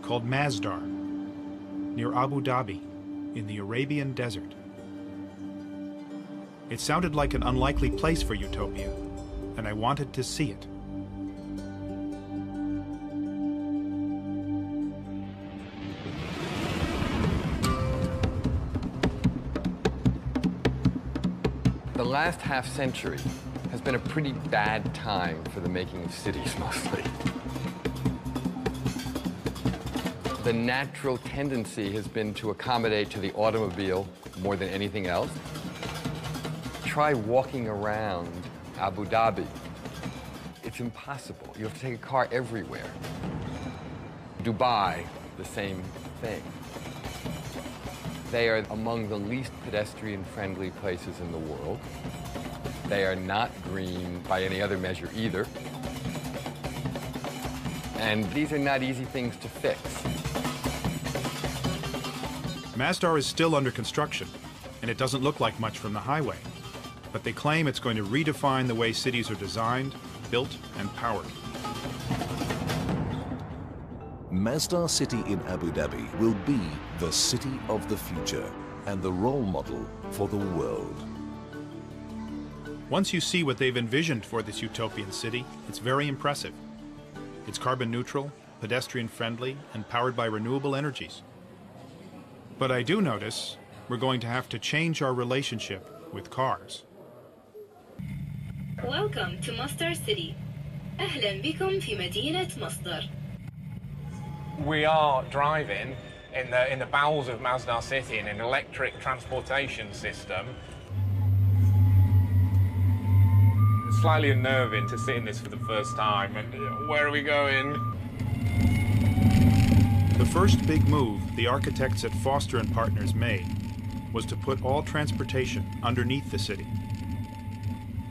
called Masdar, near Abu Dhabi, in the Arabian Desert. It sounded like an unlikely place for utopia, and I wanted to see it. The last half century has been a pretty bad time for the making of cities, mostly. The natural tendency has been to accommodate to the automobile more than anything else. Try walking around Abu Dhabi. It's impossible. You have to take a car everywhere. Dubai, the same thing. They are among the least pedestrian-friendly places in the world. They are not green by any other measure either. And these are not easy things to fix. Masdar is still under construction, and it doesn't look like much from the highway. But they claim it's going to redefine the way cities are designed, built, and powered. Masdar City in Abu Dhabi will be the city of the future and the role model for the world. Once you see what they've envisioned for this utopian city, it's very impressive. It's carbon neutral, pedestrian friendly, and powered by renewable energies. But I do notice we're going to have to change our relationship with cars. Welcome to Masdar City. أهلا بكم في مدينة مصدر. We are driving in the bowels of Masdar City in an electric transportation system. It's slightly unnerving to sit in this for the first time. And where are we going? The first big move the architects at Foster & Partners made was to put all transportation underneath the city,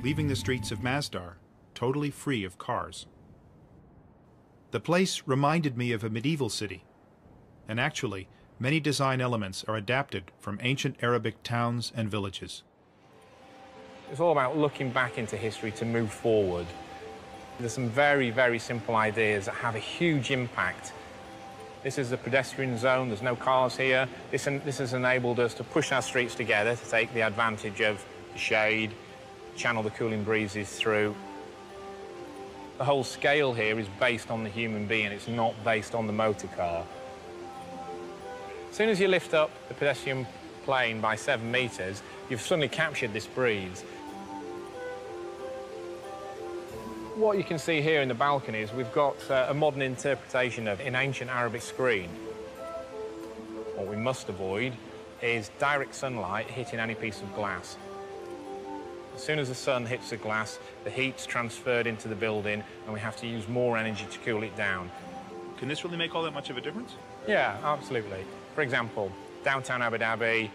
leaving the streets of Masdar totally free of cars. The place reminded me of a medieval city, and actually, many design elements are adapted from ancient Arabic towns and villages. It's all about looking back into history to move forward. There's some very, very simple ideas that have a huge impact. This is a pedestrian zone, there's no cars here. This has enabled us to push our streets together to take the advantage of the shade, channel the cooling breezes through. The whole scale here is based on the human being, it's not based on the motor car. As soon as you lift up the pedestrian plane by 7 meters, you've suddenly captured this breeze. What you can see here in the balcony is we've got a modern interpretation of an ancient Arabic screen. What we must avoid is direct sunlight hitting any piece of glass. As soon as the sun hits the glass, the heat's transferred into the building and we have to use more energy to cool it down. Can this really make all that much of a difference? Yeah, absolutely. For example, downtown Abu Dhabi,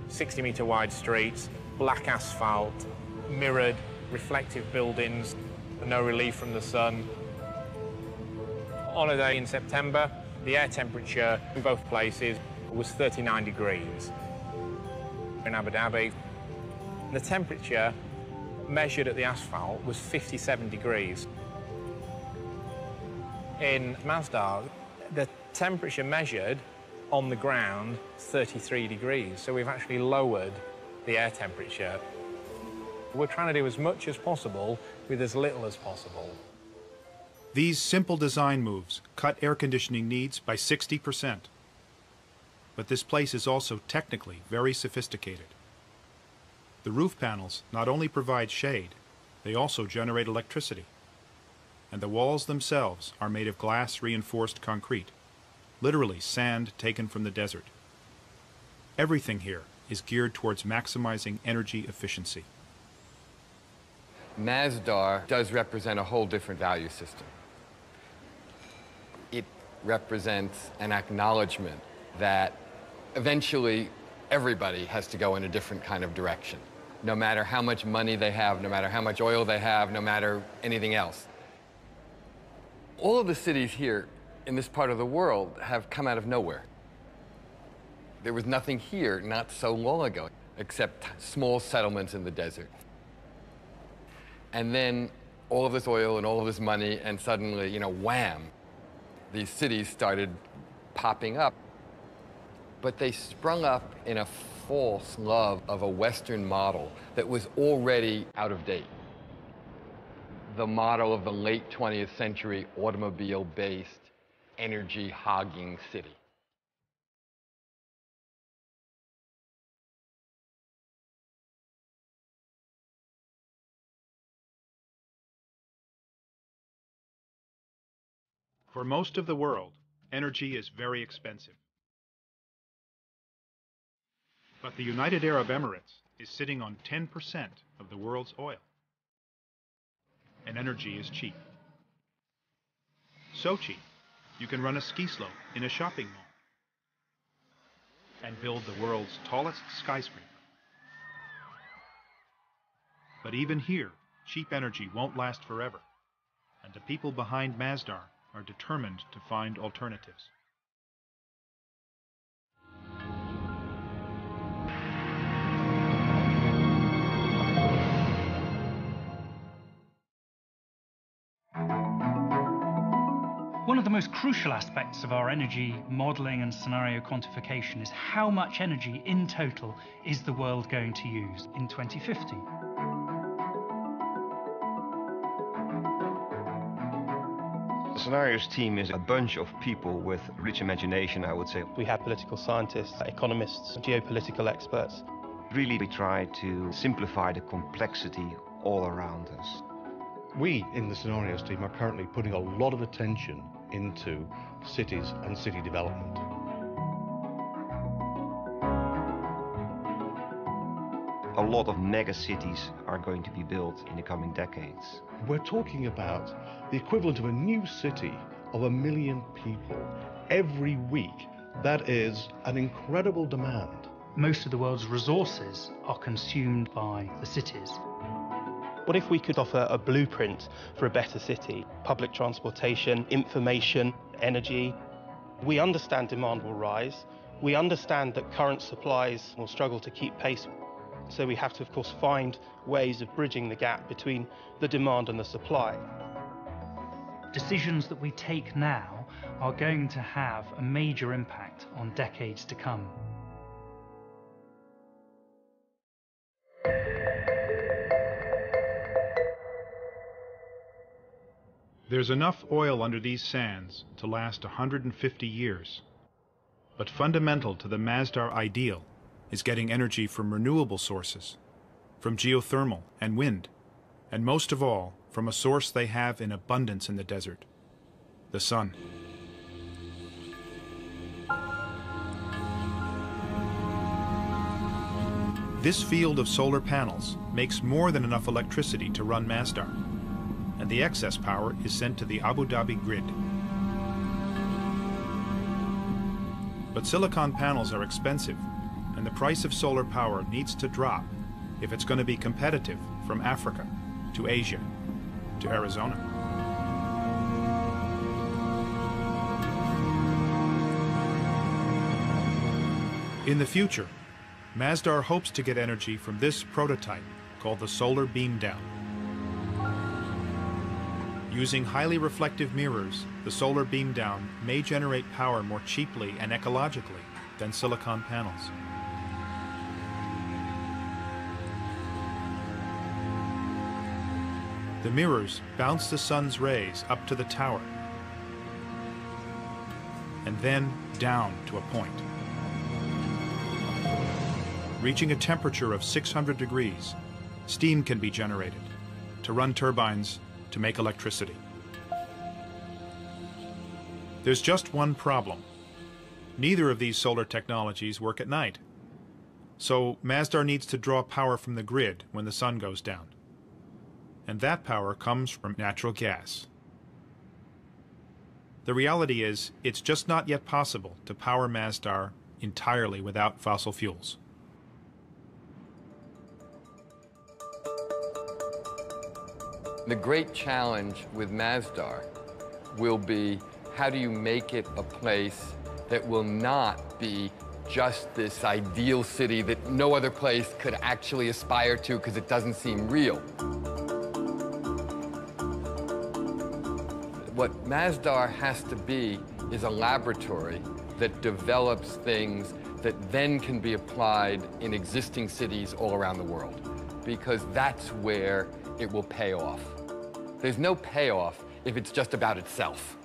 60-meter wide streets, black asphalt, mirrored, reflective buildings, no relief from the sun. On a day in September, the air temperature in both places was 39 degrees. In Abu Dhabi, the temperature measured at the asphalt was 57 degrees. In Masdar, the temperature measured on the ground 33 degrees, so we've actually lowered the air temperature. We're trying to do as much as possible with as little as possible. These simple design moves cut air conditioning needs by 60%. But this place is also technically very sophisticated. The roof panels not only provide shade, they also generate electricity. And the walls themselves are made of glass-reinforced concrete, literally sand taken from the desert. Everything here is geared towards maximizing energy efficiency. Masdar does represent a whole different value system. It represents an acknowledgement that eventually everybody has to go in a different kind of direction, no matter how much money they have, no matter how much oil they have, no matter anything else. All of the cities here in this part of the world have come out of nowhere. There was nothing here not so long ago, except small settlements in the desert. And then all of this oil and all of this money, and suddenly, wham, these cities started popping up, but they sprung up in a false love of a Western model that was already out of date. The model of the late 20th century automobile-based, energy-hogging city. For most of the world, energy is very expensive. But the United Arab Emirates is sitting on 10% of the world's oil. And energy is cheap. So cheap, you can run a ski slope in a shopping mall and build the world's tallest skyscraper. But even here, cheap energy won't last forever, and the people behind Masdar are determined to find alternatives. One of the most crucial aspects of our energy modelling and scenario quantification is how much energy in total is the world going to use in 2050. The scenarios team is a bunch of people with rich imagination, I would say. We have political scientists, economists, geopolitical experts. Really, we try to simplify the complexity all around us. We in the scenarios team are currently putting a lot of attention into cities and city development. A lot of mega cities are going to be built in the coming decades. We're talking about the equivalent of a new city of 1 million people every week. That is an incredible demand. Most of the world's resources are consumed by the cities. What if we could offer a blueprint for a better city? Public transportation, information, energy. We understand demand will rise. We understand that current supplies will struggle to keep pace. So we have to, of course, find ways of bridging the gap between the demand and the supply. Decisions that we take now are going to have a major impact on decades to come. There's enough oil under these sands to last 150 years. But fundamental to the Masdar ideal is getting energy from renewable sources, from geothermal and wind, and most of all, from a source they have in abundance in the desert, the sun. This field of solar panels makes more than enough electricity to run Masdar, and the excess power is sent to the Abu Dhabi grid. But silicon panels are expensive, and the price of solar power needs to drop if it's going to be competitive from Africa to Asia to Arizona. In the future, Masdar hopes to get energy from this prototype called the Solar Beam Down. Using highly reflective mirrors, the solar beam down may generate power more cheaply and ecologically than silicon panels. The mirrors bounce the sun's rays up to the tower and then down to a point. Reaching a temperature of 600 degrees, steam can be generated to run turbines to make electricity. There's just one problem. Neither of these solar technologies work at night. So Masdar needs to draw power from the grid when the sun goes down. And that power comes from natural gas. The reality is, it's just not yet possible to power Masdar entirely without fossil fuels. The great challenge with Masdar will be, how do you make it a place that will not be just this ideal city that no other place could actually aspire to because it doesn't seem real? What Masdar has to be is a laboratory that develops things that then can be applied in existing cities all around the world, because that's where it will pay off. There's no payoff if it's just about itself.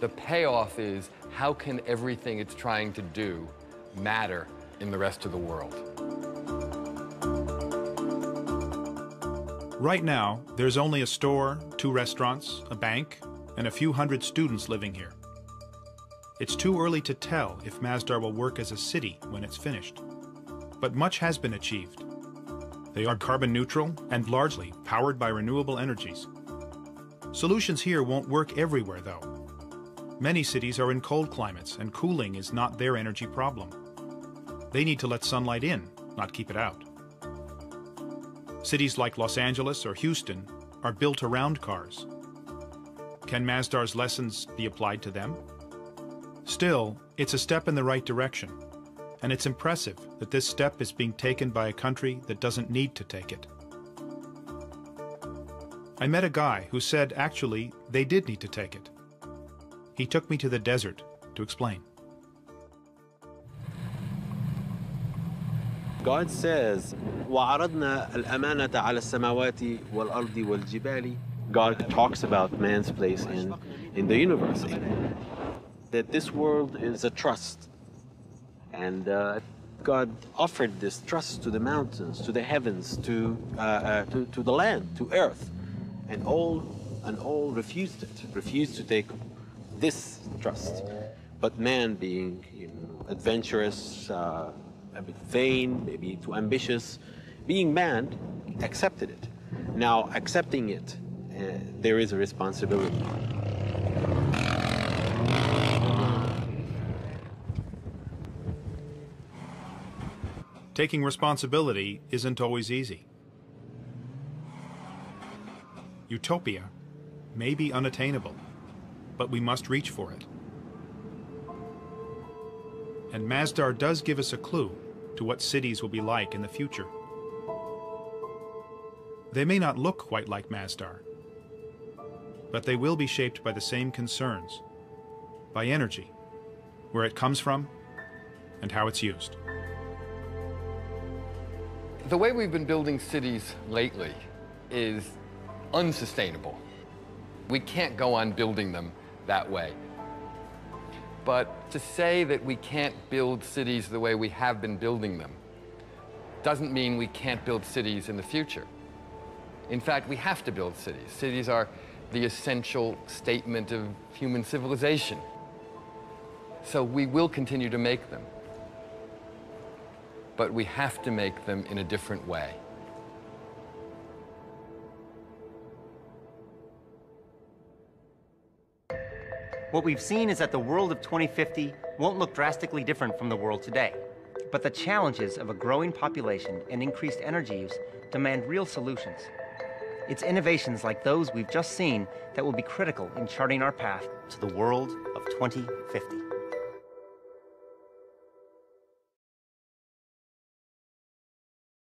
The payoff is, how can everything it's trying to do matter in the rest of the world? Right now, there's only a store, 2 restaurants, a bank, and a few hundred students living here. It's too early to tell if Masdar will work as a city when it's finished. But much has been achieved. They are carbon neutral and largely powered by renewable energies. Solutions here won't work everywhere, though. Many cities are in cold climates, and cooling is not their energy problem. They need to let sunlight in, not keep it out. Cities like Los Angeles or Houston are built around cars. Can Masdar's lessons be applied to them? Still, it's a step in the right direction, and it's impressive that this step is being taken by a country that doesn't need to take it. I met a guy who said actually they did need to take it. He took me to the desert to explain. God says, وَعَرَضْنَا الْأَمَانَةَ عَلَى السَّمَاوَاتِ وَالْأَرْضِ وَالْجِبَالِ. God talks about man's place in the universe, that this world is a trust. And God offered this trust to the mountains, to the heavens, to the land, to earth. And all refused it, refused to take this trust. But man, being adventurous, a bit vain, maybe too ambitious, being man, accepted it. Now, accepting it, there is a responsibility. Taking responsibility isn't always easy. Utopia may be unattainable, but we must reach for it. And Masdar does give us a clue to what cities will be like in the future. They may not look quite like Masdar, but they will be shaped by the same concerns, by energy, where it comes from, and how it's used. The way we've been building cities lately is unsustainable. We can't go on building them that way. But to say that we can't build cities the way we have been building them doesn't mean we can't build cities in the future. In fact, we have to build cities. Cities are the essential statement of human civilization. So we will continue to make them. But we have to make them in a different way. What we've seen is that the world of 2050 won't look drastically different from the world today. But the challenges of a growing population and increased energy use demand real solutions. It's innovations like those we've just seen that will be critical in charting our path to the world of 2050.